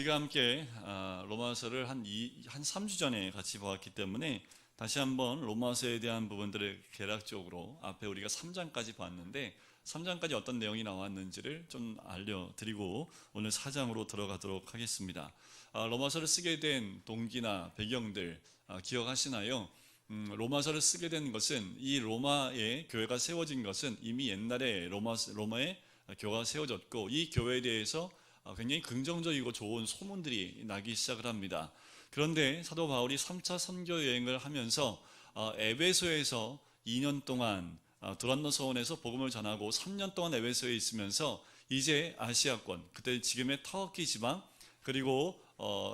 우리가 함께 로마서를 한 3주 전에 같이 보았기 때문에 다시 한번 로마서에 대한 부분들을 개략적으로 앞에 우리가 3장까지 봤는데 3장까지 어떤 내용이 나왔는지를 좀 알려드리고 오늘 4장으로 들어가도록 하겠습니다. 로마서를 쓰게 된 동기나 배경들 기억하시나요? 로마서를 쓰게 된 것은 이 로마의 교회가 세워진 것은 이미 옛날에 로마의 교회가 세워졌고 이 교회에 대해서 굉장히 긍정적이고 좋은 소문들이 나기 시작을 합니다. 그런데 사도 바울이 3차 선교 여행을 하면서 에베소에서 2년 동안 두란노 서원에서 복음을 전하고 3년 동안 에베소에 있으면서 이제 아시아권, 그때 지금의 터키 지방, 그리고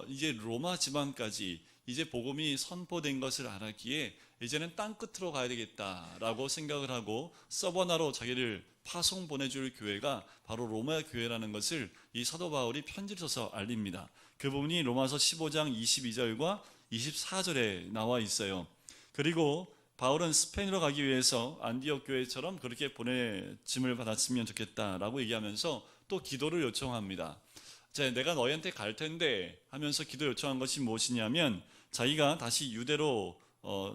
이제 로마 지방까지 이제 복음이 선포된 것을 알았기에 이제는 땅 끝으로 가야 되겠다라고 생각을 하고 서버나로 자기를 파송 보내줄 교회가 바로 로마 교회라는 것을 이 사도 바울이 편지를 써서 알립니다. 그 부분이 로마서 15장 22절과 24절에 나와 있어요. 그리고 바울은 스페인으로 가기 위해서 안디옥 교회처럼 그렇게 보내짐을 받았으면 좋겠다라고 얘기하면서 또 기도를 요청합니다. 내가 너희한테 갈 텐데 하면서 기도 요청한 것이 무엇이냐면 자기가 다시 유대로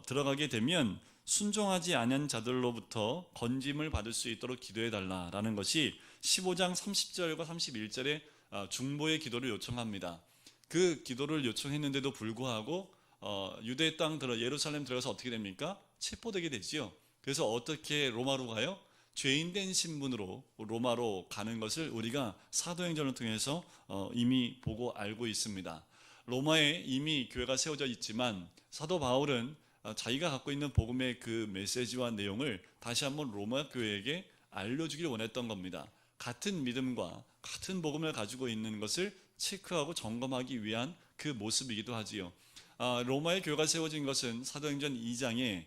들어가게 되면 순종하지 않은 자들로부터 건짐을 받을 수 있도록 기도해 달라라는 것이 15장 30절과 31절에 중보의 기도를 요청합니다. 그 기도를 요청했는데도 불구하고 유대 땅 예루살렘 들어가서 어떻게 됩니까? 체포되게 되지요. 그래서 어떻게 로마로 가요? 죄인된 신분으로 로마로 가는 것을 우리가 사도행전을 통해서 이미 보고 알고 있습니다. 로마에 이미 교회가 세워져 있지만 사도 바울은 자기가 갖고 있는 복음의 그 메시지와 내용을 다시 한번 로마 교회에게 알려주길 원했던 겁니다. 같은 믿음과 같은 복음을 가지고 있는 것을 체크하고 점검하기 위한 그 모습이기도 하지요. 로마의 교회가 세워진 것은 사도행전 2장에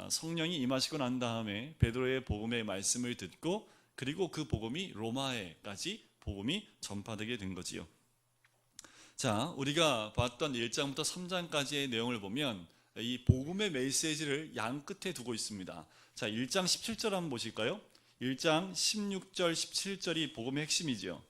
성령이 임하시고 난 다음에 베드로의 복음의 말씀을 듣고 그리고 그 복음이 로마에까지 복음이 전파되게 된 거지요. 자, 우리가 봤던 1장부터 3장까지의 내용을 보면 이 복음의 메시지를 양 끝에 두고 있습니다. 자, 1장 17절 한번 보실까요? 1장 16절 17절이 복음의 핵심이지요.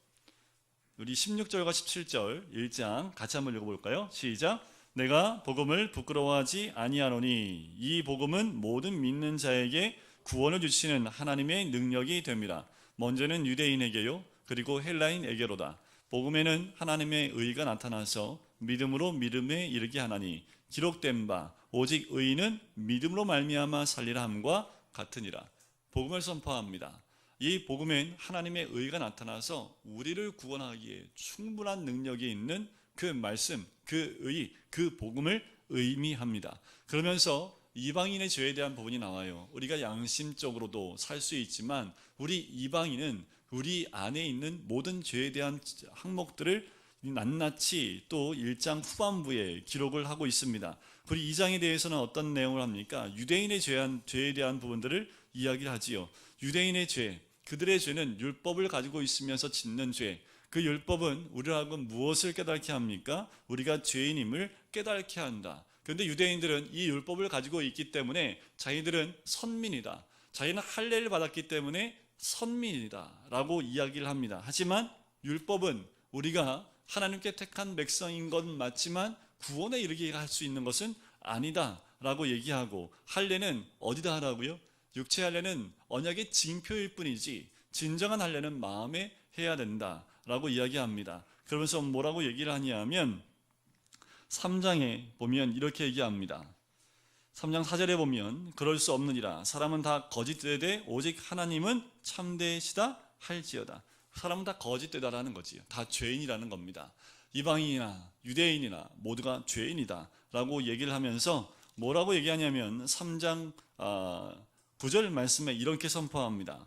우리 16절과 17절 1장 같이 한번 읽어볼까요? 시작. 내가 복음을 부끄러워하지 아니하노니 이 복음은 모든 믿는 자에게 구원을 주시는 하나님의 능력이 됩니다. 먼저는 유대인에게요 그리고 헬라인에게로다. 복음에는 하나님의 의가 나타나서 믿음으로 믿음에 이르게 하나니 기록된 바 오직 의인은 믿음으로 말미암아 살리라 함과 같으니라. 복음을 선포합니다. 이 복음엔 하나님의 의가 나타나서 우리를 구원하기에 충분한 능력이 있는 그 말씀, 그 의, 그 복음을 의미합니다. 그러면서 이방인의 죄에 대한 부분이 나와요. 우리가 양심적으로도 살 수 있지만 우리 이방인은 우리 안에 있는 모든 죄에 대한 항목들을 낱낱이 또 1장 후반부에 기록을 하고 있습니다. 그리고 2장에 대해서는 어떤 내용을 합니까? 유대인의 죄에 대한 부분들을 이야기를 하지요. 유대인의 죄, 그들의 죄는 율법을 가지고 있으면서 짓는 죄. 그 율법은 우리를 하여금 무엇을 깨닫게 합니까? 우리가 죄인임을 깨닫게 한다. 그런데 유대인들은 이 율법을 가지고 있기 때문에 자기들은 선민이다. 자기는 할례를 받았기 때문에 선민이다 라고 이야기를 합니다. 하지만 율법은 우리가 하나님께 택한 백성인 건 맞지만 구원에 이르게 할 수 있는 것은 아니다 라고 얘기하고 할례는 어디다 하라고요? 육체 할례는 언약의 징표일 뿐이지 진정한 할례는 마음에 해야 된다 라고 이야기합니다. 그러면서 뭐라고 얘기를 하냐면 3장에 보면 이렇게 얘기합니다. 3장 4절에 보면 그럴 수 없느니라 사람은 다 거짓되되 오직 하나님은 참되시다 할지어다. 사람은 다 거짓되다라는 거지요. 다 죄인이라는 겁니다. 이방인이나 유대인이나 모두가 죄인이다 라고 얘기를 하면서 뭐라고 얘기하냐면 3장 9절 말씀에 이렇게 선포합니다.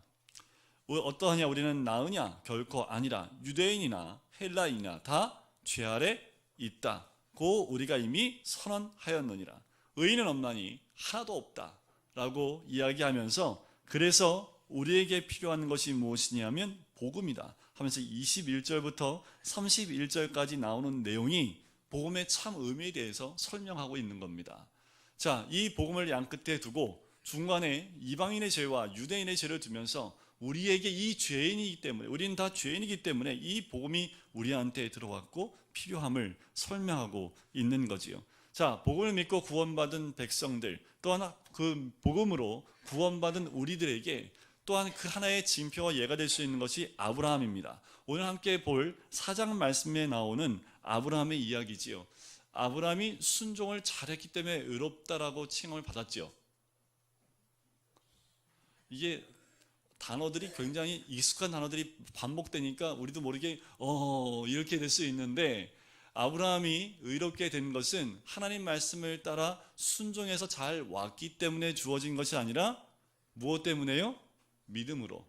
어떠하냐 우리는 나으냐 결코 아니라 유대인이나 헬라인이나 다 죄 아래 있다고 우리가 이미 선언하였느니라. 의인은 없나니 하나도 없다 라고 이야기하면서 그래서 우리에게 필요한 것이 무엇이냐면 복음이다 하면서 21절부터 31절까지 나오는 내용이 복음의 참 의미에 대해서 설명하고 있는 겁니다. 자, 이 복음을 양 끝에 두고 중간에 이방인의 죄와 유대인의 죄를 두면서 우리에게 이 죄인이기 때문에, 우리는 다 죄인이기 때문에 이 복음이 우리한테 들어왔고 필요함을 설명하고 있는 거지요. 자, 복음을 믿고 구원받은 백성들, 또한 그 복음으로 구원받은 우리들에게 또한 그 하나의 징표와 예가 될 수 있는 것이 아브라함입니다. 오늘 함께 볼 4장 말씀에 나오는 아브라함의 이야기지요. 아브라함이 순종을 잘했기 때문에 의롭다라고 칭함을 받았지요. 이게 단어들이 굉장히 익숙한 단어들이 반복되니까 우리도 모르게 이렇게 될 수 있는데, 아브라함이 의롭게 된 것은 하나님 말씀을 따라 순종해서 잘 왔기 때문에 주어진 것이 아니라 무엇 때문에요? 믿음으로.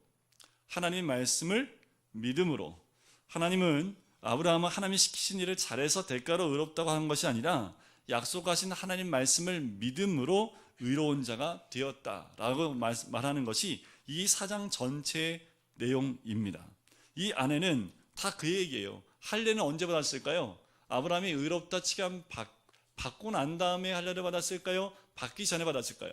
하나님 말씀을 믿음으로. 하나님은 아브라함은 하나님이 시키신 일을 잘해서 대가로 의롭다고 한 것이 아니라 약속하신 하나님 말씀을 믿음으로 의로운 자가 되었다라고 말하는 것이 이 4장 전체의 내용입니다. 이 안에는 다 그 얘기예요. 할례는 언제 받았을까요? 아브라함이 의롭다 칭함 받고 난 다음에 할례를 받았을까요? 받기 전에 받았을까요?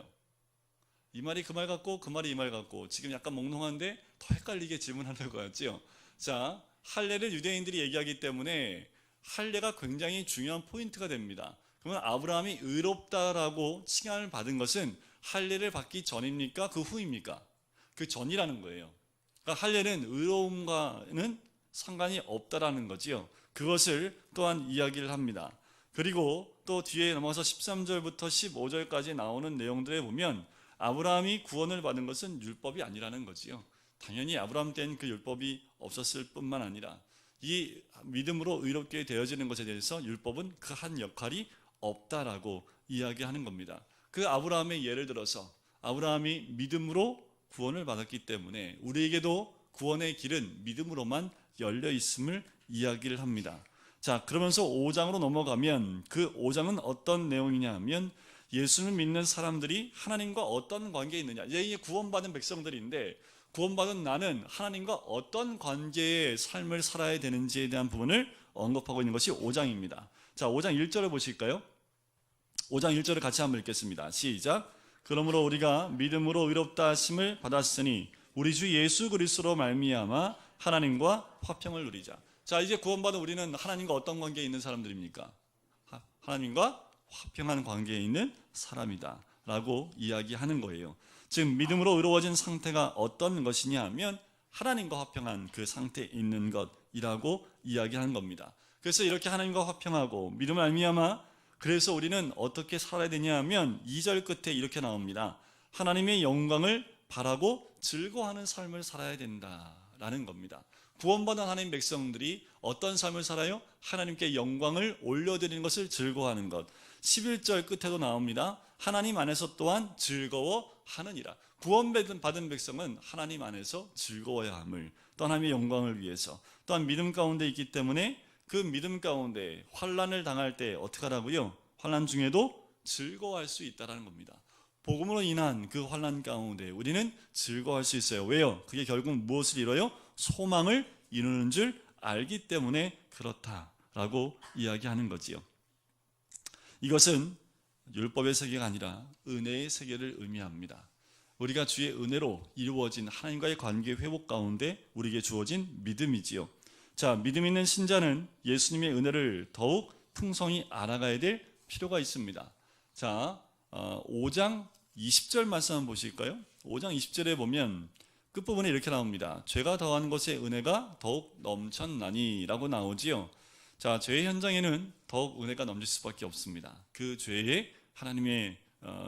이 말이 그 말 같고 그 말이 이 말 같고 지금 약간 몽롱한데 더 헷갈리게 질문하는 것 같죠? 자, 할례를 유대인들이 얘기하기 때문에 할례가 굉장히 중요한 포인트가 됩니다. 그러면 아브라함이 의롭다라고 칭함을 받은 것은 할례를 받기 전입니까? 그 후입니까? 그 전이라는 거예요. 그러니까 할례는 의로움과는 상관이 없다라는 거지요. 그것을 또한 이야기를 합니다. 그리고 또 뒤에 넘어서 13절부터 15절까지 나오는 내용들에 보면 아브라함이 구원을 받은 것은 율법이 아니라는 거지요. 당연히 아브라함 때는 그 율법이 없었을 뿐만 아니라 이 믿음으로 의롭게 되어지는 것에 대해서 율법은 그 한 역할이 없다라고 이야기하는 겁니다. 그 아브라함의 예를 들어서 아브라함이 믿음으로 구원을 받았기 때문에 우리에게도 구원의 길은 믿음으로만 열려 있음을 이야기를 합니다. 자, 그러면서 5장으로 넘어가면 그 5장은 어떤 내용이냐 하면 예수를 믿는 사람들이 하나님과 어떤 관계에 있느냐. 이제 구원받은 백성들인데 구원받은 나는 하나님과 어떤 관계의 삶을 살아야 되는지에 대한 부분을 언급하고 있는 것이 5장입니다. 자, 5장 1절을 보실까요? 5장 1절을 같이 한번 읽겠습니다. 시작. 그러므로 우리가 믿음으로 의롭다 하심을 받았으니 우리 주 예수 그리스도로 말미암아 하나님과 화평을 누리자. 자, 이제 구원받은 우리는 하나님과 어떤 관계에 있는 사람들입니까? 하나님과 화평한 관계에 있는 사람이다 라고 이야기하는 거예요. 즉 믿음으로 의로워진 상태가 어떤 것이냐 하면 하나님과 화평한 그 상태에 있는 것이라고 이야기하는 겁니다. 그래서 이렇게 하나님과 화평하고 믿음을 말미암아 그래서 우리는 어떻게 살아야 되냐 하면 2절 끝에 이렇게 나옵니다. 하나님의 영광을 바라고 즐거워하는 삶을 살아야 된다라는 겁니다. 구원받은 하나님 백성들이 어떤 삶을 살아요? 하나님께 영광을 올려드리는 것을 즐거워하는 것. 11절 끝에도 나옵니다. 하나님 안에서 또한 즐거워하느니라. 구원받은 백성은 하나님 안에서 즐거워야 함을, 또 하나님의 영광을 위해서, 또한 믿음 가운데 있기 때문에 그 믿음 가운데 환난을 당할 때 어떻게 하라고요? 환난 중에도 즐거워할 수 있다는 겁니다. 복음으로 인한 그 환난 가운데 우리는 즐거워할 수 있어요. 왜요? 그게 결국 무엇을 이뤄요? 소망을 이루는 줄 알기 때문에 그렇다라고 이야기하는 거지요. 이것은 율법의 세계가 아니라 은혜의 세계를 의미합니다. 우리가 주의 은혜로 이루어진 하나님과의 관계 회복 가운데 우리에게 주어진 믿음이지요. 자, 믿음 있는 신자는 예수님의 은혜를 더욱 풍성히 알아가야 될 필요가 있습니다. 자, 5장 20절 말씀 한번 보실까요? 5장 20절에 보면 끝부분에 이렇게 나옵니다. 죄가 더한 것에 은혜가 더욱 넘쳤나니 라고 나오지요. 자, 죄의 현장에는 더욱 은혜가 넘칠 수밖에 없습니다. 그 죄에 하나님의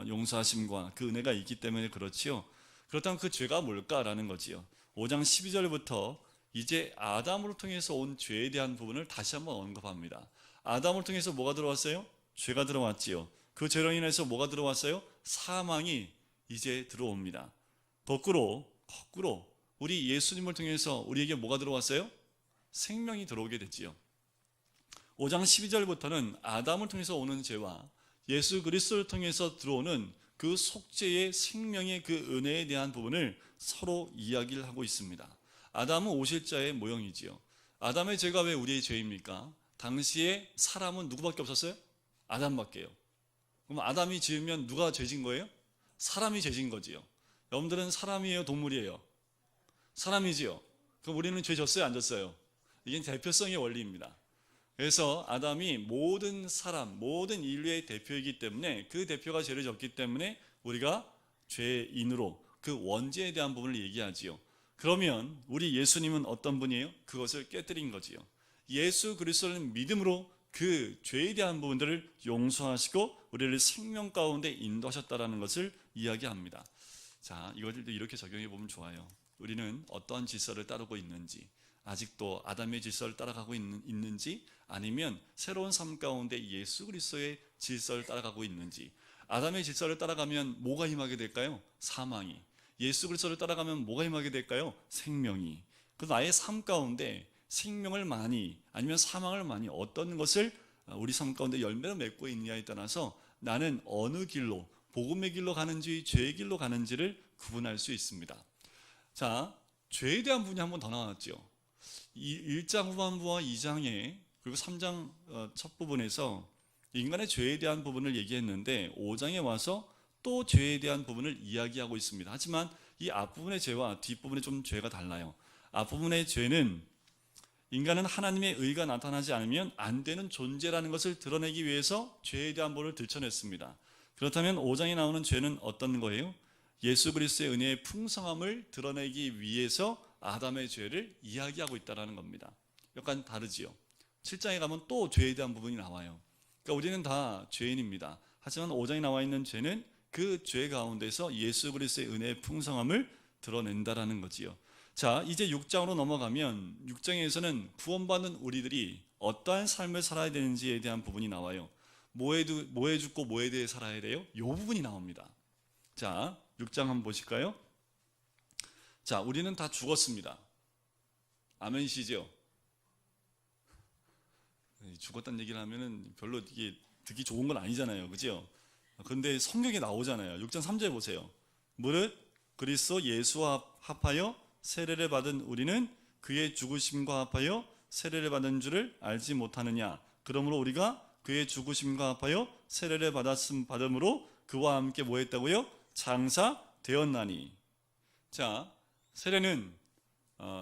용서하심과 그 은혜가 있기 때문에 그렇지요. 그렇다면 그 죄가 뭘까라는 거지요. 5장 12절부터 이제 아담으로 통해서 온 죄에 대한 부분을 다시 한번 언급합니다. 아담을 통해서 뭐가 들어왔어요? 죄가 들어왔지요. 그 죄로 인해서 뭐가 들어왔어요? 사망이 이제 들어옵니다. 거꾸로 우리 예수님을 통해서 우리에게 뭐가 들어왔어요? 생명이 들어오게 됐지요. 5장 12절부터는 아담을 통해서 오는 죄와 예수 그리스도를 통해서 들어오는 그 속죄의 생명의 그 은혜에 대한 부분을 서로 이야기를 하고 있습니다. 아담은 오실자의 모형이지요. 아담의 죄가 왜 우리의 죄입니까? 당시에 사람은 누구밖에 없었어요? 아담밖에요. 그럼 아담이 지으면 누가 죄진 거예요? 사람이 죄진 거지요. 여러분들은 사람이에요, 동물이에요? 사람이지요. 그럼 우리는 죄 졌어요, 안 졌어요? 이게 대표성의 원리입니다. 그래서 아담이 모든 사람, 모든 인류의 대표이기 때문에 그 대표가 죄를 졌기 때문에 우리가 죄인으로 그 원죄에 대한 부분을 얘기하지요. 그러면 우리 예수님은 어떤 분이에요? 그것을 깨뜨린 거지요. 예수 그리스도를 믿음으로 그 죄에 대한 부분들을 용서하시고 우리를 생명 가운데 인도하셨다라는 것을 이야기합니다. 자, 이것들도 이렇게 적용해 보면 좋아요. 우리는 어떠한 질서를 따르고 있는지, 아직도 아담의 질서를 따라가고 있는지, 아니면 새로운 삶 가운데 예수 그리스도의 질서를 따라가고 있는지. 아담의 질서를 따라가면 뭐가 임하게 될까요? 사망이. 예수 그리스도를 따라가면 뭐가 임하게 될까요? 생명이. 그 나의 삶 가운데 생명을 많이 아니면 사망을 많이 어떤 것을 우리 삶 가운데 열매를 맺고 있느냐에 따라서 나는 어느 길로, 복음의 길로 가는지 죄의 길로 가는지를 구분할 수 있습니다. 자, 죄에 대한 부분이 한 번 더 나왔죠. 1장 후반부와 2장에 그리고 3장 첫 부분에서 인간의 죄에 대한 부분을 얘기했는데 5장에 와서 또 죄에 대한 부분을 이야기하고 있습니다. 하지만 이 앞부분의 죄와 뒷부분의 좀 죄가 달라요. 앞부분의 죄는 인간은 하나님의 의가 나타나지 않으면 안 되는 존재라는 것을 드러내기 위해서 죄에 대한 부분을 들춰냈습니다. 그렇다면 5장에 나오는 죄는 어떤 거예요? 예수 그리스도의 은혜의 풍성함을 드러내기 위해서 아담의 죄를 이야기하고 있다는 겁니다. 약간 다르지요. 7장에 가면 또 죄에 대한 부분이 나와요. 그러니까 우리는 다 죄인입니다. 하지만 5장에 나와 있는 죄는 그 죄 가운데서 예수 그리스도의 은혜의 풍성함을 드러낸다라는 거지요. 자, 이제 6장으로 넘어가면 6장에서는 구원받는 우리들이 어떠한 삶을 살아야 되는지에 대한 부분이 나와요. 뭐에 죽고 뭐에 대해 살아야 돼요? 이 부분이 나옵니다. 자, 6장 한번 보실까요? 자, 우리는 다 죽었습니다. 아멘이시죠? 죽었다는 얘기를 하면은 별로 이게 듣기 좋은 건 아니잖아요. 그죠? 그런데 성경에 나오잖아요. 6장 3절 보세요. 무릇 그리스도 예수와 합하여 세례를 받은 우리는 그의 죽으심과 합하여 세례를 받은 줄을 알지 못하느냐. 그러므로 우리가 그의 죽으심과 합하여 세례를 받음으로 그와 함께 뭐 했다고요? 장사되었나니. 자, 세례는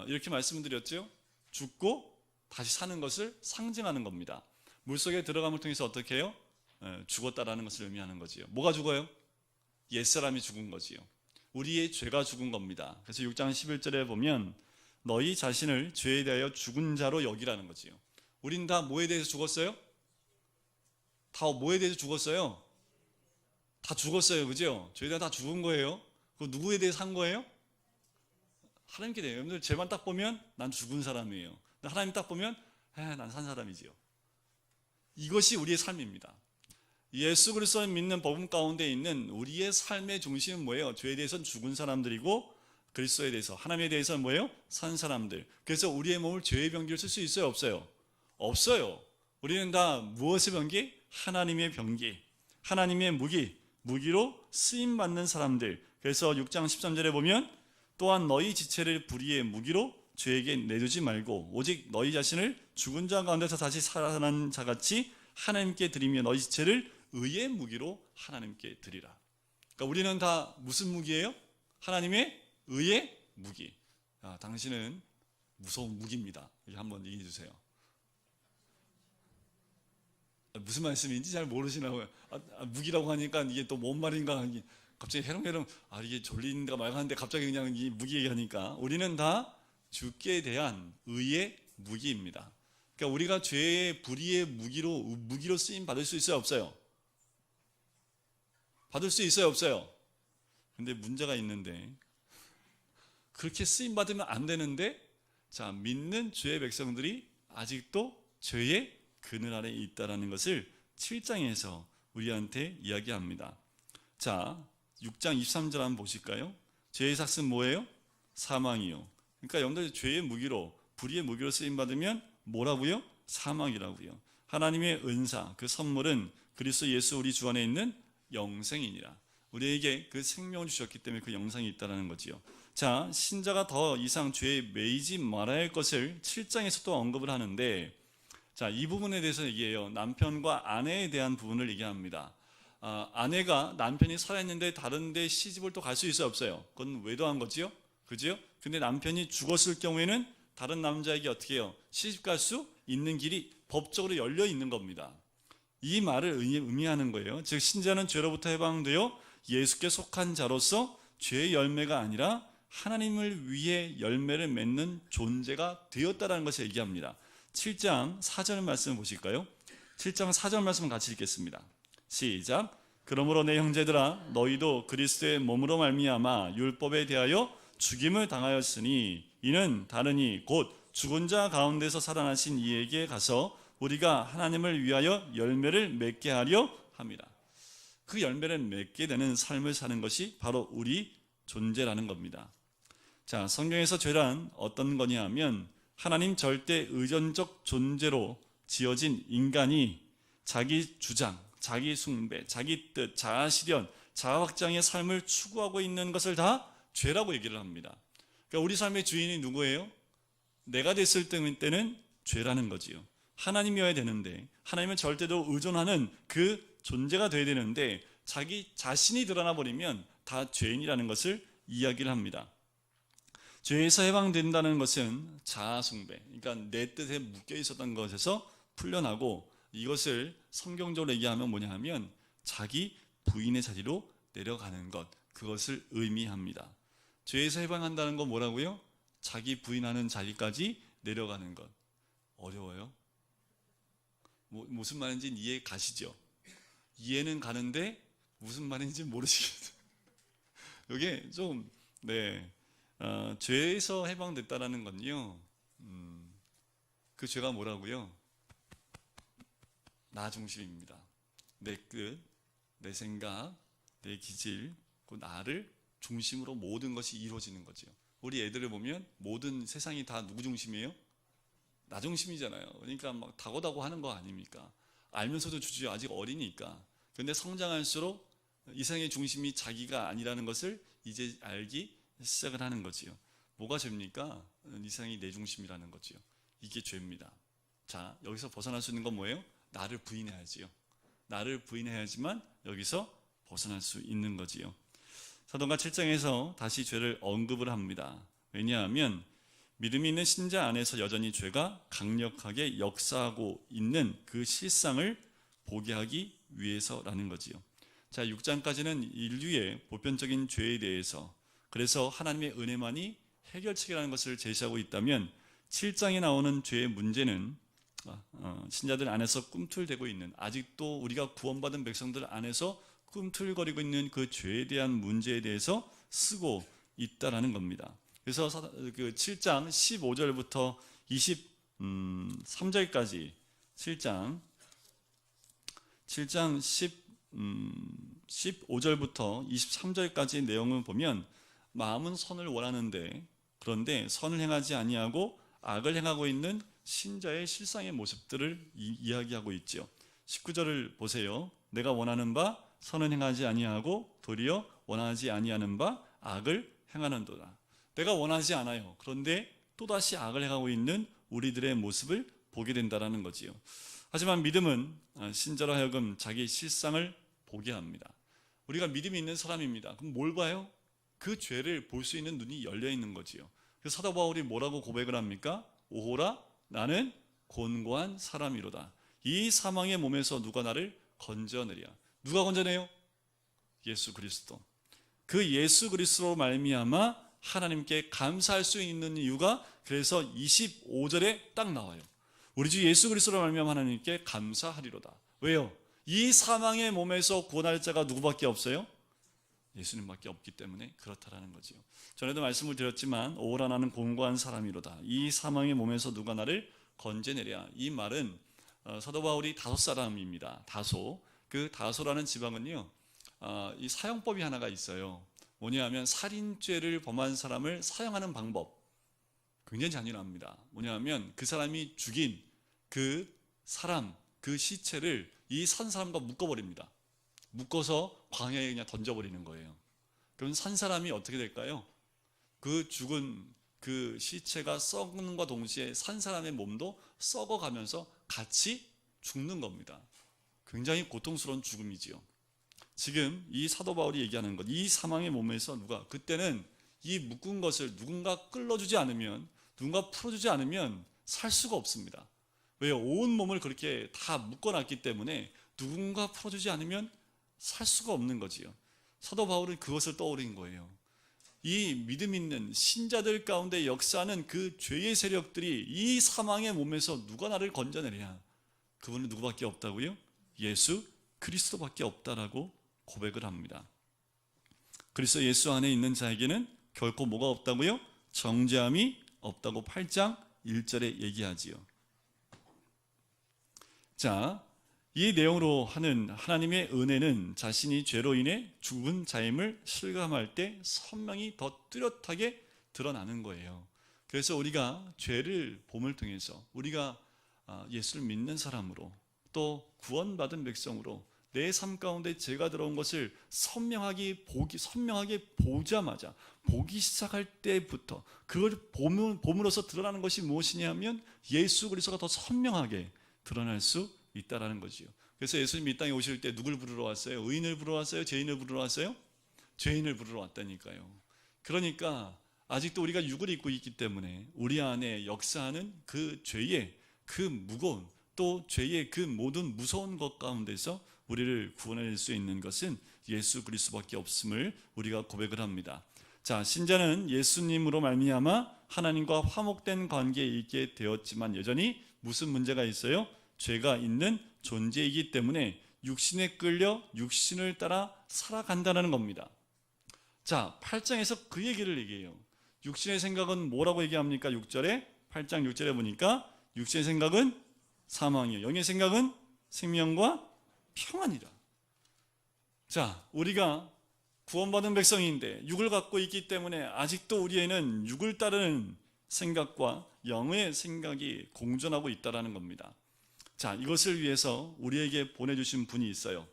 이렇게 말씀드렸죠. 죽고 다시 사는 것을 상징하는 겁니다. 물속에 들어감을 통해서 어떻게 해요? 죽었다라는 것을 의미하는 거지요. 뭐가 죽어요? 옛사람이 죽은 거지요. 우리의 죄가 죽은 겁니다. 그래서 6장 11절에 보면 너희 자신을 죄에 대하여 죽은 자로 여기라는 거지요. 우린 다 뭐에 대해서 죽었어요? 다 뭐에 대해서 죽었어요? 다 죽었어요. 그죠? 죄에 대해 다 죽은 거예요. 그 누구에 대해서 산 거예요? 하나님께 대해요. 여러분들 죄만 딱 보면 난 죽은 사람이에요. 하나님 딱 보면 난 산 사람이지요. 이것이 우리의 삶입니다. 예수 그리스도를 믿는 복음 가운데 있는 우리의 삶의 중심은 뭐예요? 죄에 대해서는 죽은 사람들이고 그리스도에 대해서, 하나님에 대해서는 뭐예요? 산 사람들. 그래서 우리의 몸을 죄의 병기로 쓸 수 있어요? 없어요? 없어요. 우리는 다 무엇의 병기? 하나님의 병기, 하나님의 무기로 쓰임받는 사람들. 그래서 6장 13절에 보면 또한 너희 지체를 불의의 무기로 죄에게 내두지 말고 오직 너희 자신을 죽은 자 가운데서 다시 살아난 자같이 하나님께 드리며 너희 지체를 의의 무기로 하나님께 드리라. 그러니까 우리는 다 무슨 무기예요? 하나님의 의의 무기. 당신은 무서운 무기입니다. 이렇게 한번 얘기해 주세요. 무슨 말씀인지 잘 모르시나요? 무기라고 하니까 이게 또 뭔 말인가 하니 갑자기 해롱해롱 이게 졸린가 말가 하는데 갑자기 그냥 이 무기 얘기하니까 우리는 다 죽게 대한 의의 무기입니다. 그러니까 우리가 죄의 불의의 무기로 쓰임 받을 수 있어요, 없어요? 받을 수 있어요, 없어요? 근데 문제가 있는데 그렇게 쓰임 받으면 안 되는데 자, 믿는 주의 백성들이 아직도 죄의 그늘 아래에 있다라는 것을 7장에서 우리한테 이야기합니다. 자, 6장 23절 한번 보실까요? 죄의 삭은 뭐예요? 사망이요. 그러니까 여러분들 죄의 무기로, 불의의 무기로 쓰임받으면 뭐라고요? 사망이라고요. 하나님의 은사, 그 선물은 그리스도 예수 우리 주 안에 있는 영생이니라. 우리에게 그 생명을 주셨기 때문에 그 영생이 있다는 거지요. 자, 신자가 더 이상 죄에 매이지 말아야 할 것을 7장에서 또 언급을 하는데, 자, 이 부분에 대해서 얘기해요. 남편과 아내에 대한 부분을 얘기합니다. 아내가 남편이 살아있는데 다른 데 시집을 또 갈 수 있어요, 없어요? 그건 외도한 거지요? 그죠? 근데 남편이 죽었을 경우에는 다른 남자에게 어떻게 해요? 시집갈 수 있는 길이 법적으로 열려 있는 겁니다. 이 말을 의미하는 거예요. 즉 신자는 죄로부터 해방되어 예수께 속한 자로서 죄의 열매가 아니라 하나님을 위해 열매를 맺는 존재가 되었다라는 것을 얘기합니다. 7장 4절 말씀 보실까요? 7장 4절 말씀 같이 읽겠습니다. 시작. 그러므로 내 형제들아 너희도 그리스도의 몸으로 말미암아 율법에 대하여 죽임을 당하였으니 이는 다르니 곧 죽은 자 가운데서 살아나신 이에게 가서 우리가 하나님을 위하여 열매를 맺게 하려 합니다. 그 열매를 맺게 되는 삶을 사는 것이 바로 우리 존재라는 겁니다. 자, 성경에서 죄란 어떤 거냐 하면 하나님 절대 의존적 존재로 지어진 인간이 자기 주장, 자기 숭배, 자기 뜻, 자아 실현, 자아 확장의 삶을 추구하고 있는 것을 다 죄라고 얘기를 합니다. 그러니까 우리 삶의 주인이 누구예요? 내가 됐을 때는 죄라는 거지요. 하나님이어야 되는데, 하나님은 절대로 의존하는 그 존재가 돼야 되는데 자기 자신이 드러나 버리면 다 죄인이라는 것을 이야기를 합니다. 죄에서 해방된다는 것은 자아 숭배, 그러니까 내 뜻에 묶여 있었던 것에서 풀려나고, 이것을 성경적으로 얘기하면 뭐냐 하면 자기 부인의 자리로 내려가는 것, 그것을 의미합니다. 죄에서 해방한다는 건 뭐라고요? 자기 부인하는 자리까지 내려가는 것. 어려워요? 무슨 말인지 이해 가시죠? 이해는 가는데 무슨 말인지 모르시겠어요. 이게 좀 죄에서 해방됐다라는 건요, 그 죄가 뭐라고요? 나 중심입니다. 내 뜻, 내 생각, 내 기질, 그 나를 중심으로 모든 것이 이루어지는 거죠. 우리 애들을 보면 모든 세상이 다 누구 중심이에요? 나 중심이잖아요. 그러니까 막 다고다고 하는 거 아닙니까? 알면서도 주저 아직 어리니까. 그런데 성장할수록 이 세상의 중심이 자기가 아니라는 것을 이제 알기 시작을 하는 거지요. 뭐가 죄입니까? 이 세상이 내 중심이라는 거지요. 이게 죄입니다. 자, 여기서 벗어날 수 있는 건 뭐예요? 나를 부인해야지요. 나를 부인해야지만 여기서 벗어날 수 있는 거지요. 사도행전 7장에서 다시 죄를 언급을 합니다. 왜냐하면 믿음이 있는 신자 안에서 여전히 죄가 강력하게 역사하고 있는 그 실상을 보게 하기 위해서라는 거지요. 자, 6장까지는 인류의 보편적인 죄에 대해서, 그래서 하나님의 은혜만이 해결책이라는 것을 제시하고 있다면 7장에 나오는 죄의 문제는 신자들 안에서 꿈틀대고 있는, 아직도 우리가 구원받은 백성들 안에서 꿈틀거리고 있는 그 죄에 대한 문제에 대해서 쓰고 있다라는 겁니다. 그래서 그 7장 15절부터 23절까지 7장 15절부터 23절까지 내용을 보면 마음은 선을 원하는데, 그런데 선을 행하지 아니하고 악을 행하고 있는 신자의 실상의 모습들을 이야기하고 있죠. 19절을 보세요. 내가 원하는 바 선은 행하지 아니하고 도리어 원하지 아니하는 바 악을 행하는도다. 내가 원하지 않아요. 그런데 또다시 악을 행하고 있는 우리들의 모습을 보게 된다는 거지요. 하지만 믿음은 신자로 하여금 자기 실상을 보게 합니다. 우리가 믿음이 있는 사람입니다. 그럼 뭘 봐요? 그 죄를 볼 수 있는 눈이 열려 있는 거지요. 그래서 사도 바울이 뭐라고 고백을 합니까? 오호라 나는 곤고한 사람이로다. 이 사망의 몸에서 누가 나를 건져내랴. 누가 건져내요? 예수 그리스도. 그 예수 그리스도로 말미암아 하나님께 감사할 수 있는 이유가, 그래서 25절에 딱 나와요. 우리 주 예수 그리스도로 말미암아 하나님께 감사하리로다. 왜요? 이 사망의 몸에서 구원할 자가 누구밖에 없어요? 예수님밖에 없기 때문에 그렇다라는 거지요. 전에도 말씀을 드렸지만 오라 나는 곤고한 사람이로다. 이 사망의 몸에서 누가 나를 건져내랴. 이 말은 사도 바울이 다소 사람입니다. 다소. 그 다소라는 지방은요, 이 사형법이 하나가 있어요. 뭐냐면 살인죄를 범한 사람을 사형하는 방법 굉장히 잔인합니다. 뭐냐면 그 사람이 죽인 그 사람, 그 시체를 이 산 사람과 묶어버립니다. 묶어서 광야에 그냥 던져버리는 거예요. 그럼 산 사람이 어떻게 될까요? 그 죽은 그 시체가 썩는과 동시에 산 사람의 몸도 썩어가면서 같이 죽는 겁니다. 굉장히 고통스러운 죽음이지요. 지금 이 사도 바울이 얘기하는 것, 이 사망의 몸에서 누가, 그때는 이 묶은 것을 누군가 끌어주지 않으면, 누군가 풀어주지 않으면 살 수가 없습니다. 왜요? 온 몸을 그렇게 다 묶어놨기 때문에 누군가 풀어주지 않으면 살 수가 없는 거지요. 사도 바울은 그것을 떠올린 거예요. 이 믿음 있는 신자들 가운데 역사하는 그 죄의 세력들이 이 사망의 몸에서 누가 나를 건져내랴? 그분은 누구밖에 없다고요? 예수 그리스도밖에 없다라고 고백을 합니다. 그리스도 예수 안에 있는 자에게는 결코 뭐가 없다고요? 정죄함이 없다고 8장 1절에 얘기하지요. 자, 이 내용으로 하는 하나님의 은혜는 자신이 죄로 인해 죽은 자임을 실감할 때 선명히 더 뚜렷하게 드러나는 거예요. 그래서 우리가 죄를 봄을 통해서 우리가 예수를 믿는 사람으로 또 구원받은 백성으로 내 삶 가운데 죄가 들어온 것을 선명하게 보자마자 보기 시작할 때부터 그걸 봄으로써 드러나는 것이 무엇이냐면 예수 그리스도가 더 선명하게 드러날 수 있다라는 거지요. 그래서 예수님이 이 땅에 오실 때 누굴 부르러 왔어요? 의인을 부르러 왔어요? 죄인을 부르러 왔어요? 죄인을 부르러 왔다니까요. 그러니까 아직도 우리가 육을 입고 있기 때문에 우리 안에 역사하는 그 죄의 그 무거운 또 죄의 그 모든 무서운 것 가운데서 우리를 구원할 수 있는 것은 예수 그리스도밖에 없음을 우리가 고백을 합니다. 자, 신자는 예수님으로 말미암아 하나님과 화목된 관계에 있게 되었지만 여전히 무슨 문제가 있어요? 죄가 있는 존재이기 때문에 육신에 끌려 육신을 따라 살아간다는 겁니다. 자, 8장에서 그 얘기를 얘기해요. 육신의 생각은 뭐라고 얘기합니까? 6절에 8장 6절에 보니까 육신의 생각은 사망이요, 영의 생각은 생명과 평안이라. 자, 우리가 구원받은 백성인데 육을 갖고 있기 때문에 아직도 우리에는 육을 따르는 생각과 영의 생각이 공존하고 있다는 겁니다. 자, 이것을 위해서 우리에게 보내주신 분이 있어요.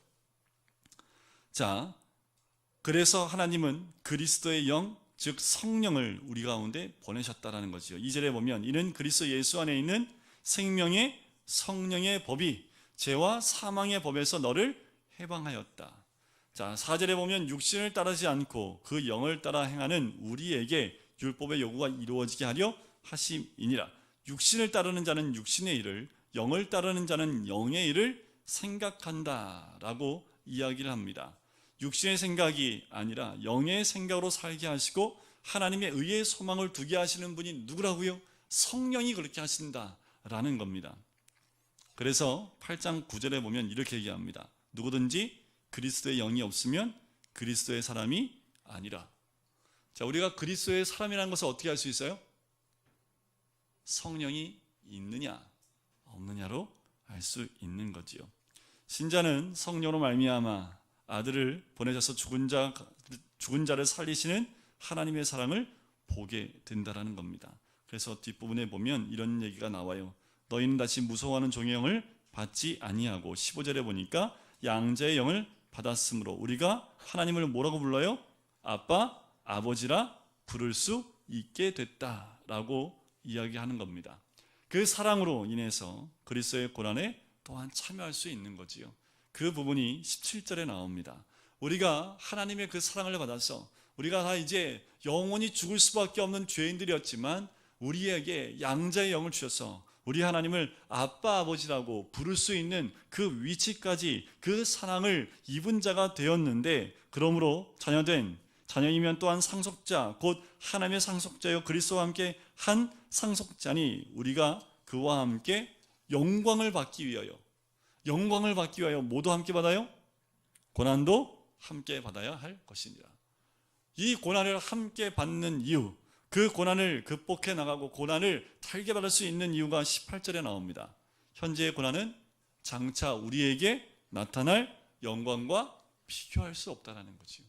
자, 그래서 하나님은 그리스도의 영, 즉 성령을 우리 가운데 보내셨다라는 거죠. 2절에 보면 이는 그리스도 예수 안에 있는 생명의 성령의 법이 죄와 사망의 법에서 너를 해방하였다. 자, 4절에 보면 육신을 따르지 않고 그 영을 따라 행하는 우리에게 율법의 요구가 이루어지게 하려 하심이니라. 육신을 따르는 자는 육신의 일을, 영을 따르는 자는 영의 일을 생각한다라고 이야기를 합니다. 육신의 생각이 아니라 영의 생각으로 살게 하시고 하나님의 의의 소망을 두게 하시는 분이 누구라고요? 성령이 그렇게 하신다라는 겁니다. 그래서 8장 9절에 보면 이렇게 얘기합니다. 누구든지 그리스도의 영이 없으면 그리스도의 사람이 아니라. 자, 우리가 그리스도의 사람이라는 것을 어떻게 알 수 있어요? 성령이 있느냐 없느냐로 알 수 있는 거지요. 신자는 성령으로 말미암아 아들을 보내셔서 죽은 자를 살리시는 하나님의 사랑을 보게 된다라는 겁니다. 그래서 뒷부분에 보면 이런 얘기가 나와요. 너희는 다시 무서워하는 종의 영을 받지 아니하고 15절에 보니까 양자의 영을 받았으므로 우리가 하나님을 뭐라고 불러요? 아빠, 아버지라 부를 수 있게 됐다라고 이야기하는 겁니다. 그 사랑으로 인해서 그리스도의 고난에 또한 참여할 수 있는 거지요. 그 부분이 17절에 나옵니다. 우리가 하나님의 그 사랑을 받아서 우리가 다 이제 영원히 죽을 수밖에 없는 죄인들이었지만 우리에게 양자의 영을 주셔서 우리 하나님을 아빠 아버지라고 부를 수 있는 그 위치까지 그 사랑을 입은 자가 되었는데, 그러므로 자녀이면 또한 상속자 곧 하나님의 상속자여 그리스도와 함께 한 상속자니 우리가 그와 함께 영광을 받기 위하여 모두 함께 받아요? 고난도 함께 받아야 할 것이니라. 이 고난을 함께 받는 이유, 그 고난을 극복해 나가고 고난을 달게 받을 수 있는 이유가 18절에 나옵니다. 현재의 고난은 장차 우리에게 나타날 영광과 비교할 수 없다는 거죠.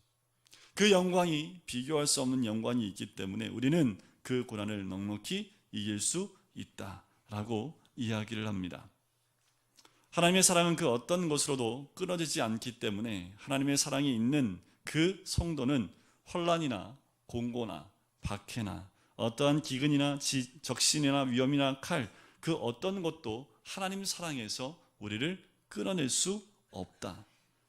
그 영광이 비교할 수 없는 영광이 있기 때문에 우리는 그 고난을 넉넉히 이길 수 있다라고 이야기를 합니다. 하나님의 사랑은 그 어떤 것으로도 끊어지지 않기 때문에 하나님의 사랑이 있는 그 성도는 혼란이나 공고나 박해나 어떠한 기근이나 적신이나 위험이나 칼, 그 어떤 것도 하나님 사랑에서 우리를 끊어낼 수 없다.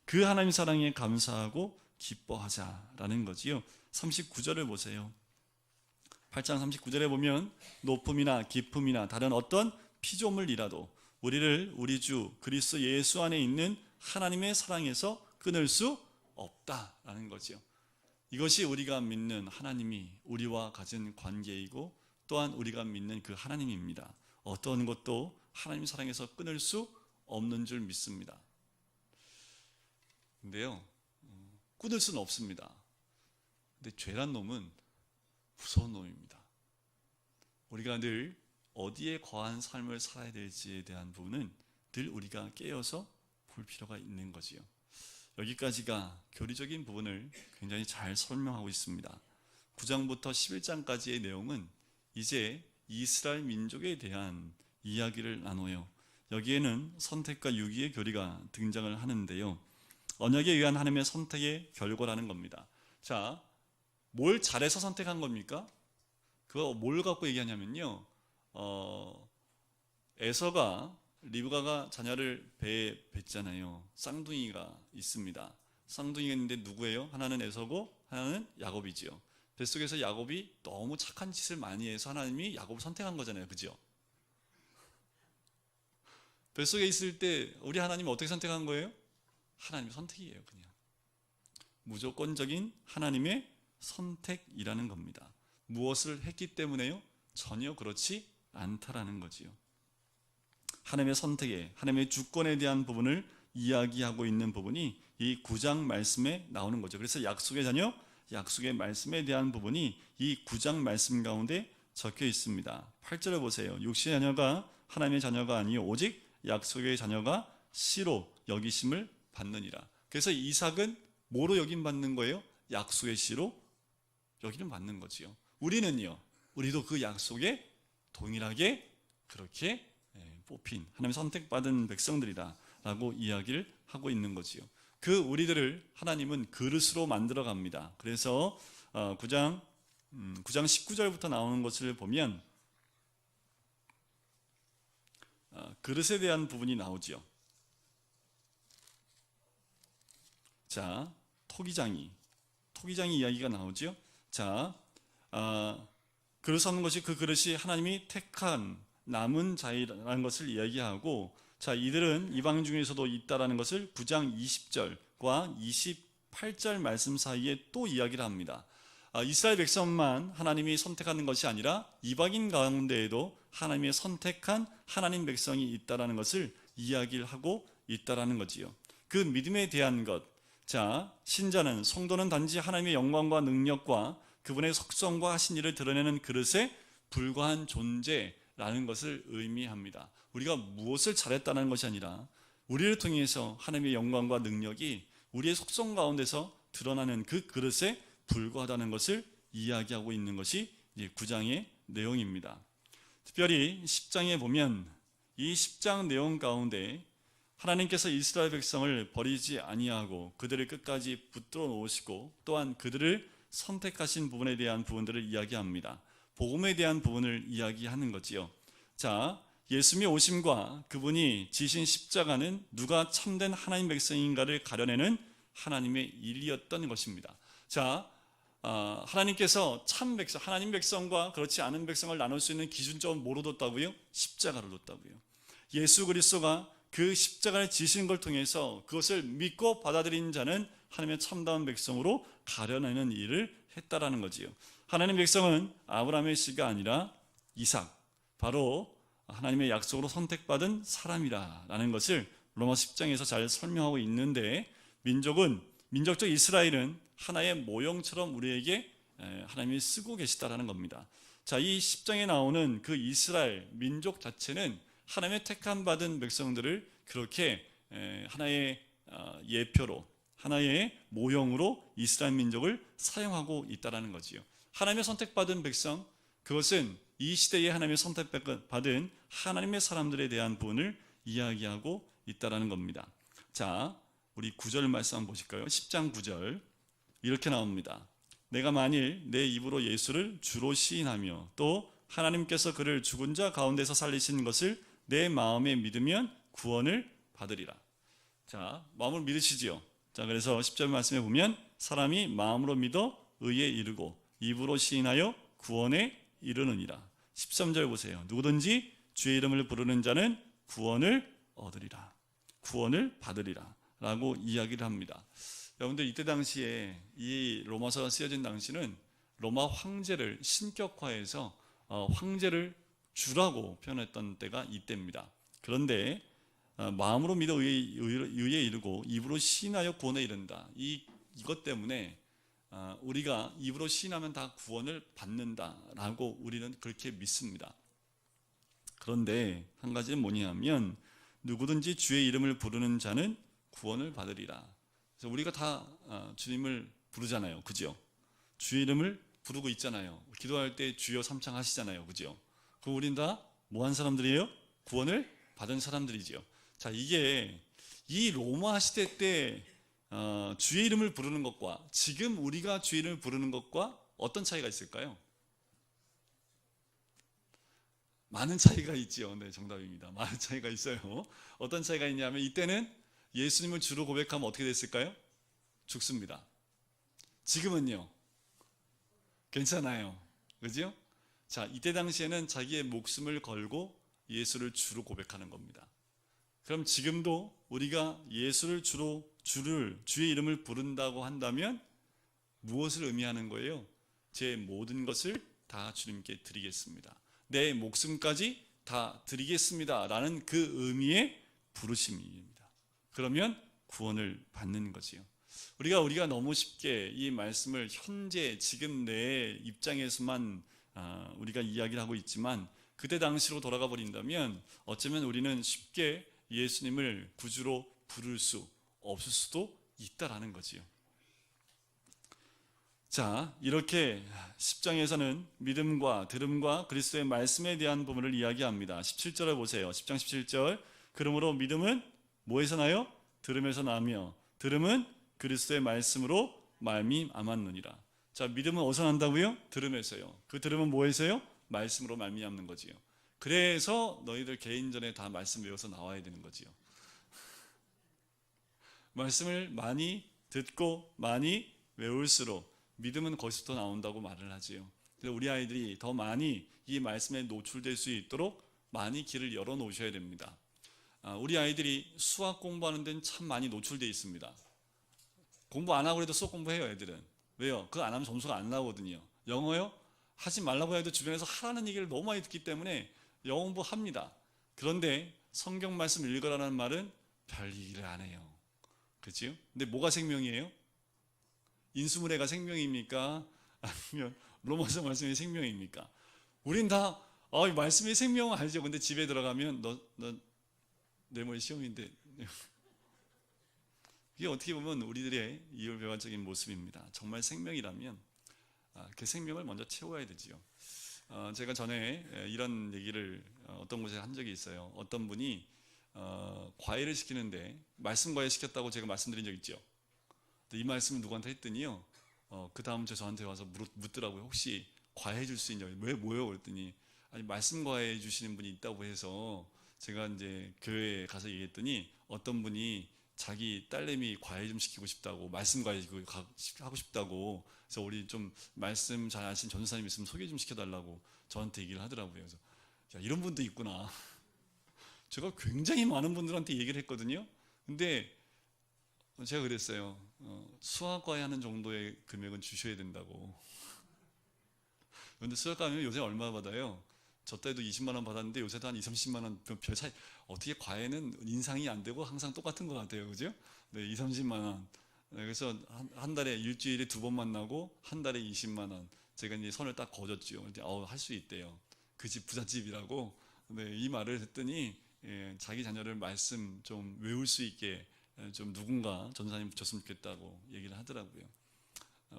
그 하나님 사랑에 감사하고 기뻐하자라는 거지요. 39절을 보세요. 8장 39절에 보면 높음이나 깊음이나 다른 어떤 피조물이라도 우리를 우리 주 그리스도 예수 안에 있는 하나님의 사랑에서 끊을 수 없다라는 거지요. 이것이 우리가 믿는 하나님이 우리와 가진 관계이고 또한 우리가 믿는 그 하나님입니다. 어떤 것도 하나님 사랑에서 끊을 수 없는 줄 믿습니다. 근데요, 끊을 수는 없습니다. 근데 죄란 놈은 무서운 놈입니다. 우리가 늘 어디에 거한 삶을 살아야 될지에 대한 부분은 늘 우리가 깨어서 볼 필요가 있는 거지요. 여기까지가 교리적인 부분을 굉장히 잘 설명하고 있습니다. 9장부터 11장까지의 내용은 이제 이스라엘 민족에 대한 이야기를 나눠요. 여기에는 선택과 유기의 교리가 등장을 하는데요. 언약에 의한 하나님의 선택의 결과라는 겁니다. 자, 뭘 잘해서 선택한 겁니까? 그거 뭘 갖고 얘기하냐면요. 에서가 리브가가 자녀를 배에 뱉잖아요. 쌍둥이가 있습니다. 쌍둥이가 있는데 누구예요? 하나는 에서고 하나는 야곱이지요. 뱃속에서 야곱이 너무 착한 짓을 많이 해서 하나님이 야곱을 선택한 거잖아요. 그죠? 뱃속에 있을 때 우리 하나님은 어떻게 선택한 거예요? 하나님의 선택이에요. 그냥 무조건적인 하나님의 선택이라는 겁니다. 무엇을 했기 때문에요? 전혀 그렇지 않다라는 거지요. 하나님의 선택에, 하나님의 주권에 대한 부분을 이야기하고 있는 부분이 이 9장 말씀에 나오는 거죠. 그래서 약속의 자녀, 약속의 말씀에 대한 부분이 이 9장 말씀 가운데 적혀 있습니다. 8절을 보세요. 육신의 자녀가 하나님의 자녀가 아니요 오직 약속의 자녀가 씨로 여기심을 받느니라. 그래서 이삭은 뭐로 여김 받는 거예요? 약속의 씨로 여기는 받는 거지요. 우리는요, 우리도 그 약속에 동일하게 그렇게 뽑힌 하나님 선택받은 백성들이다 라고 이야기를 하고 있는 거지요. 그 우리들을 하나님은 그릇으로 만들어 갑니다. 그래서 9장 19절부터 나오는 것을 보면 그릇에 대한 부분이 나오지요. 자, 토기장이 이야기가 나오지요. 자, 그릇 하는 것이 그 그릇이 하나님이 택한 남은 자라는 것을 이야기하고, 자, 이들은 이방 중에서도 있다라는 것을 9장 20절과 28절 말씀 사이에 또 이야기를 합니다. 이스라엘 백성만 하나님이 선택하는 것이 아니라 이방인 가운데에도 하나님의 선택한 하나님 백성이 있다라는 것을 이야기를 하고 있다라는 거지요. 그 믿음에 대한 것, 자, 신자는, 성도는 단지 하나님의 영광과 능력과 그분의 속성과 하신 일을 드러내는 그릇에 불과한 존재라는 것을 의미합니다. 우리가 무엇을 잘했다는 것이 아니라 우리를 통해서 하나님의 영광과 능력이 우리의 속성 가운데서 드러나는 그 그릇에 불과하다는 것을 이야기하고 있는 것이 9장의 내용입니다. 특별히 10장에 보면 이 10장 내용 가운데 하나님께서 이스라엘 백성을 버리지 아니하고 그들을 끝까지 붙들어 놓으시고 또한 그들을 선택하신 부분에 대한 부분들을 이야기합니다. 복음에 대한 부분을 이야기하는 거지요. 자, 예수님의 오심과 그분이 지신 십자가는 누가 참된 하나님 백성인가를 가려내는 하나님의 일이었던 것입니다. 자, 하나님께서 참 백성, 하나님 백성과 그렇지 않은 백성을 나눌 수 있는 기준점은 뭐로 뒀다고요? 십자가로 뒀다고요. 예수 그리스도가 그 십자가를 지시는 걸 통해서 그것을 믿고 받아들인 자는 하나님의 참다운 백성으로 가려내는 일을 했다라는 거지요. 하나님 백성은 아브라함의 씨가 아니라 이삭, 바로 하나님의 약속으로 선택받은 사람이라는 것을 로마 10장에서 잘 설명하고 있는데, 민족적 이스라엘은 하나의 모형처럼 우리에게 하나님이 쓰고 계시다라는 겁니다. 자, 이 10장에 나오는 그 이스라엘 민족 자체는 하나님의 택함 받은 백성들을 그렇게 하나의 예표로, 하나의 모형으로 이스라엘 민족을 사용하고 있다라는 거지요. 하나님의 선택받은 백성, 그것은 이 시대에 하나님의 선택받은 하나님의 사람들에 대한 부분을 이야기하고 있다라는 겁니다. 자, 우리 9절 말씀 한번 보실까요? 10장 9절 이렇게 나옵니다. 내가 만일 내 입으로 예수를 주로 시인하며 또 하나님께서 그를 죽은 자 가운데서 살리신 것을 내 마음에 믿으면 구원을 받으리라. 자, 마음을 믿으시지요. 자, 그래서 10절 말씀에 보면 사람이 마음으로 믿어 의에 이르고 입으로 시인하여 구원에 이르느니라. 13절 보세요. 누구든지 주의 이름을 부르는 자는 구원을 얻으리라. 구원을 받으리라 라고 이야기를 합니다. 여러분들 이때 당시에 이 로마서가 쓰여진 당시는 로마 황제를 신격화해서 황제를 주라고 표현했던 때가 이때입니다. 그런데 마음으로 믿어 의에 이르고 입으로 시인하여 구원에 이른다. 이것 때문에 우리가 입으로 시인하면 다 구원을 받는다라고 우리는 그렇게 믿습니다. 그런데 한 가지는 뭐냐면 누구든지 주의 이름을 부르는 자는 구원을 받으리라. 그래서 우리가 다 주님을 부르잖아요, 그죠? 주의 이름을 부르고 있잖아요. 기도할 때 주여 삼창 하시잖아요, 그죠? 그럼 우린 다 뭐 한 사람들이에요? 구원을 받은 사람들이죠. 자, 이게 이 로마 시대 때 주의 이름을 부르는 것과 지금 우리가 주의 이름을 부르는 것과 어떤 차이가 있을까요? 많은 차이가 있죠. 네, 정답입니다. 많은 차이가 있어요. 어떤 차이가 있냐면 이때는 예수님을 주로 고백하면 어떻게 됐을까요? 죽습니다. 지금은요? 괜찮아요. 그죠? 자, 이때 당시에는 자기의 목숨을 걸고 예수를 주로 고백하는 겁니다. 그럼 지금도 우리가 예수를 주의 이름을 부른다고 한다면 무엇을 의미하는 거예요? 제 모든 것을 다 주님께 드리겠습니다. 내 목숨까지 다 드리겠습니다 라는 그 의미의 부르심입니다. 그러면 구원을 받는 거지요. 우리가 너무 쉽게 이 말씀을 현재 지금 내 입장에서만 우리가 이야기를 하고 있지만 그때 당시로 돌아가 버린다면 어쩌면 우리는 쉽게 예수님을 구주로 부를 수 없을 수도 있다라는 거지요. 자, 이렇게 10장에서는 믿음과 들음과 그리스도의 말씀에 대한 부분을 이야기합니다. 17절을 보세요. 10장 17절. 그러므로 믿음은 뭐에서 나요? 들음에서 나며 들음은 그리스도의 말씀으로 말미암았느니라. 자, 믿음은 어디서 난다고요? 들음에서요. 그 들음은 뭐에서요? 말씀으로 말미암는 거지요. 그래서 너희들 개인전에 다 말씀 외워서 나와야 되는 거지요. 말씀을 많이 듣고 많이 외울수록 믿음은 거기서부터 나온다고 말을 하지요. 그래서 우리 아이들이 더 많이 이 말씀에 노출될 수 있도록 많이 길을 열어 놓으셔야 됩니다. 우리 아이들이 수학 공부하는 데는 참 많이 노출되어 있습니다. 공부 안 하고 해도 수학 공부해요, 애들은. 왜요? 그거 안 하면 점수가 안 나오거든요. 영어요? 하지 말라고 해도 주변에서 하라는 얘기를 너무 많이 듣기 때문에 영어 공부합니다. 그런데 성경 말씀 읽으라는 말은 별 얘기를 안 해요. 그렇죠? 근데 뭐가 생명이에요? 인수문해가 생명입니까? 아니면 로마서 말씀이 생명입니까? 우린 다 말씀이 생명은 알죠. 근데 집에 들어가면 너 내일 시험인데 이게 어떻게 보면 우리들의 이율배반적인 모습입니다. 정말 생명이라면 그 생명을 먼저 채워야 되지요. 제가 전에 이런 얘기를 어떤 곳에 한 적이 있어요. 어떤 분이 과외를 시키는데 말씀 과외 시켰다고 제가 말씀드린 적 있죠. 이 말씀을 누구한테 했더니요. 그 다음 주에 저한테 와서 묻더라고요. 혹시 과외해 줄 수 있냐고. 왜 뭐요? 그랬더니 아니 말씀 과외해 주시는 분이 있다고 해서 제가 이제 교회에 가서 얘기했더니 어떤 분이 자기 딸내미 과외 좀 시키고 싶다고 말씀 과외 하고 싶다고 그래서 우리 좀 말씀 잘 아시는 전도사님 있으면 소개 좀 시켜달라고 저한테 얘기를 하더라고요. 그래서 야, 이런 분도 있구나. 제가 굉장히 많은 분들한테 얘기를 했거든요. 근데 제가 그랬어요. 수학과외 하는 정도의 금액은 주셔야 된다고. 그런데 수학과외면 요새 얼마 받아요? 저 때도 20만 원 받았는데 요새도 한 20, 30만 원 별 차이. 어떻게 과외는 인상이 안 되고 항상 똑같은 것 같아요, 그죠? 네, 20, 30만 원. 네, 그래서 한 달에 일주일에 2번 만나고 한 달에 20만 원. 제가 이제 선을 딱 거뒀죠. 할 수 있대요. 그 집 부잣집이라고. 네, 이 말을 했더니 자기 자녀를 말씀 좀 외울 수 있게 좀 누군가 전사님 붙였으면 좋겠다고 얘기를 하더라고요.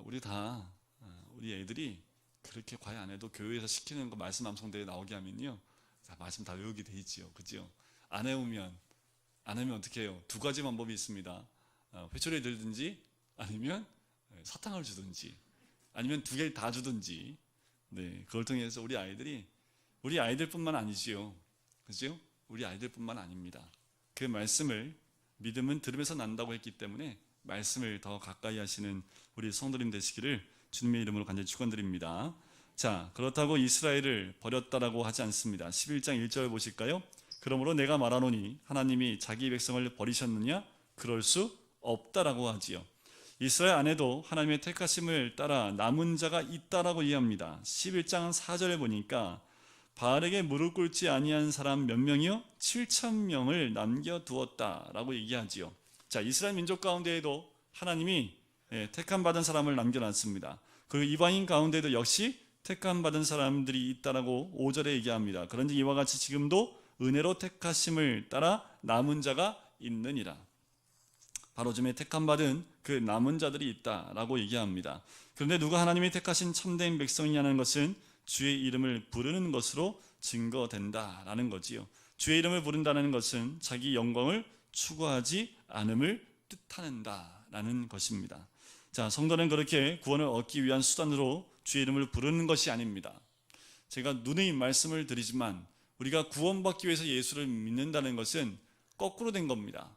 우리 애들이 그렇게 과외 안 해도 교회에서 시키는 거 말씀 암송대회 나오게 하면요, 말씀 다 외우게 돼 있지요, 그죠? 안 하면 어떻게 해요? 두 가지 방법이 있습니다. 회초리 들든지 아니면 사탕을 주든지 아니면 두 개를 다 주든지. 네, 그걸 통해서 우리 아이들뿐만 아니지요, 그죠? 우리 아이들뿐만 아닙니다. 그 말씀을 믿음은 들음에서 난다고 했기 때문에 말씀을 더 가까이 하시는 우리 성도님 되시기를 주님의 이름으로 간절히 축원드립니다. 자, 그렇다고 이스라엘을 버렸다라고 하지 않습니다. 11장 1절 보실까요? 그러므로 내가 말하노니 하나님이 자기 백성을 버리셨느냐? 그럴 수 없다라고 하지요. 이스라엘 안에도 하나님의 택하심을 따라 남은 자가 있다라고 이해합니다. 11장 4절에 보니까 바알에게 무릎 꿇지 아니한 사람 몇 명이요? 7,000명을 남겨두었다라고 얘기하지요. 자, 이스라엘 민족 가운데에도 하나님이 택함 받은 사람을 남겨놨습니다. 그리고 이방인 가운데도 역시 택함 받은 사람들이 있다라고 5절에 얘기합니다. 그런지 이와 같이 지금도 은혜로 택하심을 따라 남은 자가 있느니라. 바로 즘에 택함 받은 그 남은 자들이 있다라고 얘기합니다. 그런데 누가 하나님이 택하신 참된 백성이냐는 것은 주의 이름을 부르는 것으로 증거된다라는 거지요. 주의 이름을 부른다는 것은 자기 영광을 추구하지 않음을 뜻하는다라는 것입니다. 자, 성도는 그렇게 구원을 얻기 위한 수단으로 주의 이름을 부르는 것이 아닙니다. 제가 누누이 말씀을 드리지만 우리가 구원받기 위해서 예수를 믿는다는 것은 거꾸로 된 겁니다.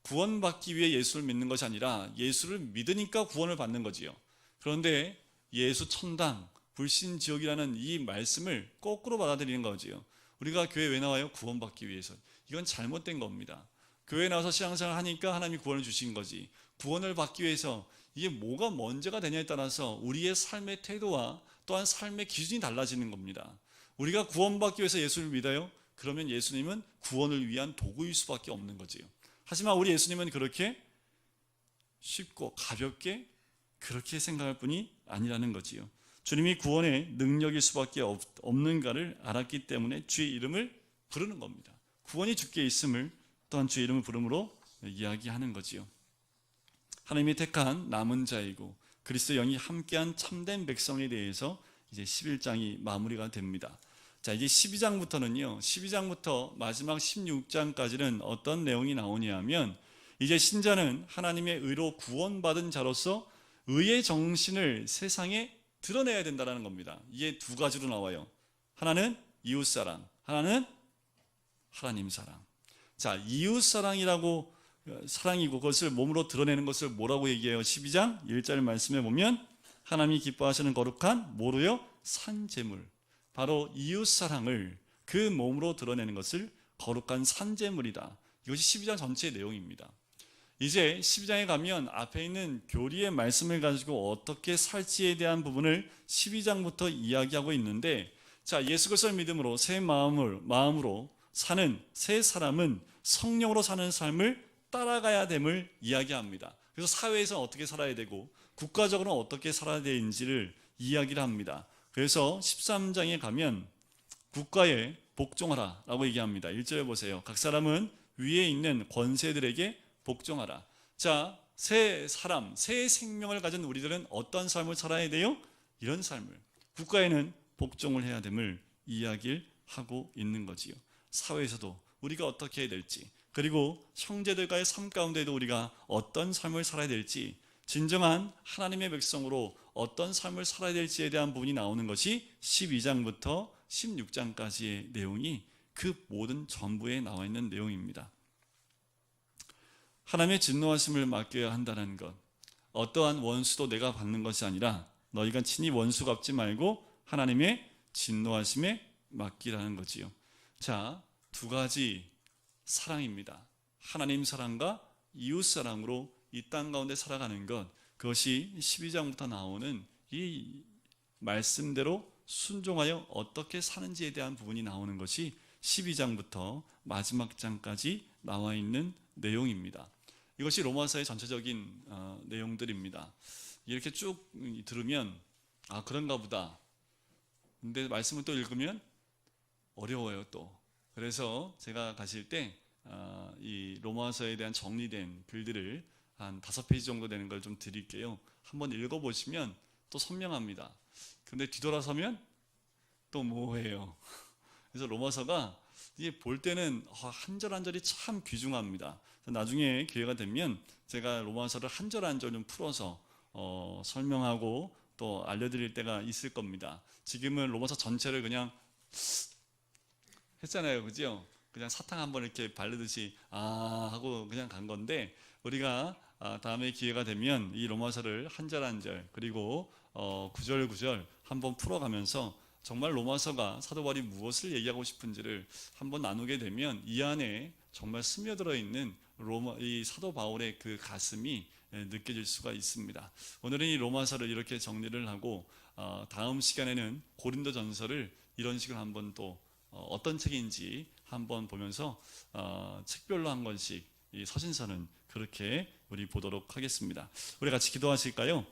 구원받기 위해 예수를 믿는 것이 아니라 예수를 믿으니까 구원을 받는 거지요. 그런데 예수 천당, 불신지옥이라는 이 말씀을 거꾸로 받아들이는 거지요. 우리가 교회 왜 나와요? 구원받기 위해서. 이건 잘못된 겁니다. 교회 나와서 신앙생활 하니까 하나님이 구원을 주신 거지. 구원을 받기 위해서 이게 뭐가 먼저가 되냐에 따라서 우리의 삶의 태도와 또한 삶의 기준이 달라지는 겁니다. 우리가 구원받기 위해서 예수를 믿어요? 그러면 예수님은 구원을 위한 도구일 수밖에 없는 거지요. 하지만 우리 예수님은 그렇게 쉽고 가볍게 그렇게 생각할 뿐이 아니라는 거지요. 주님이 구원의 능력일 수밖에 없는가를 알았기 때문에 주의 이름을 부르는 겁니다. 구원이 주께 있음을 또한 주의 이름을 부름으로 이야기하는 거지요. 하나님이 택한 남은 자이고 그리스도 영이 함께한 참된 백성에 대해서 이제 11장이 마무리가 됩니다. 자, 이제 12장부터는요. 12장부터 마지막 16장까지는 어떤 내용이 나오냐 하면 이제 신자는 하나님의 의로 구원받은 자로서 의의 정신을 세상에 드러내야 된다는 겁니다. 이게 두 가지로 나와요. 하나는 이웃사랑, 하나는 하나님 사랑. 자, 이웃사랑이라고 사랑이고 그것을 몸으로 드러내는 것을 뭐라고 얘기해요? 12장 1절 말씀에 보면 하나님이 기뻐하시는 거룩한 뭐로요? 산제물. 바로 이웃사랑을 그 몸으로 드러내는 것을 거룩한 산제물이다. 이것이 12장 전체의 내용입니다. 이제 12장에 가면 앞에 있는 교리의 말씀을 가지고 어떻게 살지에 대한 부분을 12장부터 이야기하고 있는데, 자, 예수 그리스도를 믿음으로 새 마음으로 사는 새 사람은 성령으로 사는 삶을 따라가야 됨을 이야기합니다. 그래서 사회에서 어떻게 살아야 되고 국가적으로는 어떻게 살아야 되는지를 이야기를 합니다. 그래서 13장에 가면 국가에 복종하라 라고 얘기합니다. 1절에 보세요. 각 사람은 위에 있는 권세들에게 복종하라. 자, 새 사람, 새 생명을 가진 우리들은 어떤 삶을 살아야 돼요? 이런 삶을. 국가에는 복종을 해야 됨을 이야기를 하고 있는 거지요. 사회에서도 우리가 어떻게 해야 될지, 그리고 형제들과의 삶 가운데도 우리가 어떤 삶을 살아야 될지, 진정한 하나님의 백성으로 어떤 삶을 살아야 될지에 대한 부분이 나오는 것이 12장부터 16장까지의 내용이 그 모든 전부에 나와 있는 내용입니다. 하나님의 진노하심을 맡겨야 한다는 것, 어떠한 원수도 내가 받는 것이 아니라 너희가 친히 원수 갚지 말고 하나님의 진노하심에 맡기라는 거지요. 자, 두 가지 사랑입니다. 하나님 사랑과 이웃 사랑으로 이 땅 가운데 살아가는 것, 그것이 12장부터 나오는 이 말씀대로 순종하여 어떻게 사는지에 대한 부분이 나오는 것이 12장부터 마지막 장까지 나와 있는 내용입니다. 이것이 로마서의 전체적인 내용들입니다. 이렇게 쭉 들으면 아, 그런가 보다. 근데 말씀을 또 읽으면 어려워요 또. 그래서 제가 가실 때 이 로마서에 대한 정리된 글들을 한 5페이지 정도 되는 걸 좀 드릴게요. 한번 읽어보시면 또 선명합니다. 근데 뒤돌아서면 또 뭐예요. 그래서 로마서가 이게 볼 때는 한 절 한 절이 참 귀중합니다. 나중에 기회가 되면 제가 로마서를 한 절 한 절 좀 풀어서 설명하고 또 알려드릴 때가 있을 겁니다. 지금은 로마서 전체를 그냥 했잖아요, 그죠? 그냥 사탕 한번 이렇게 바르듯이 하고 그냥 간 건데, 우리가 다음에 기회가 되면 이 로마서를 한 절 한 절 그리고 구절 구절 한번 풀어가면서 정말 로마서가 사도 바울이 무엇을 얘기하고 싶은지를 한번 나누게 되면 이 안에 정말 스며들어 있는 이 사도 바울의 그 가슴이 느껴질 수가 있습니다. 오늘은 이 로마서를 이렇게 정리를 하고 다음 시간에는 고린도전서를 이런 식으로 한번 또 어떤 책인지 한번 보면서 책별로 한 권씩 이 서신서는 그렇게 우리 보도록 하겠습니다. 우리 같이 기도하실까요?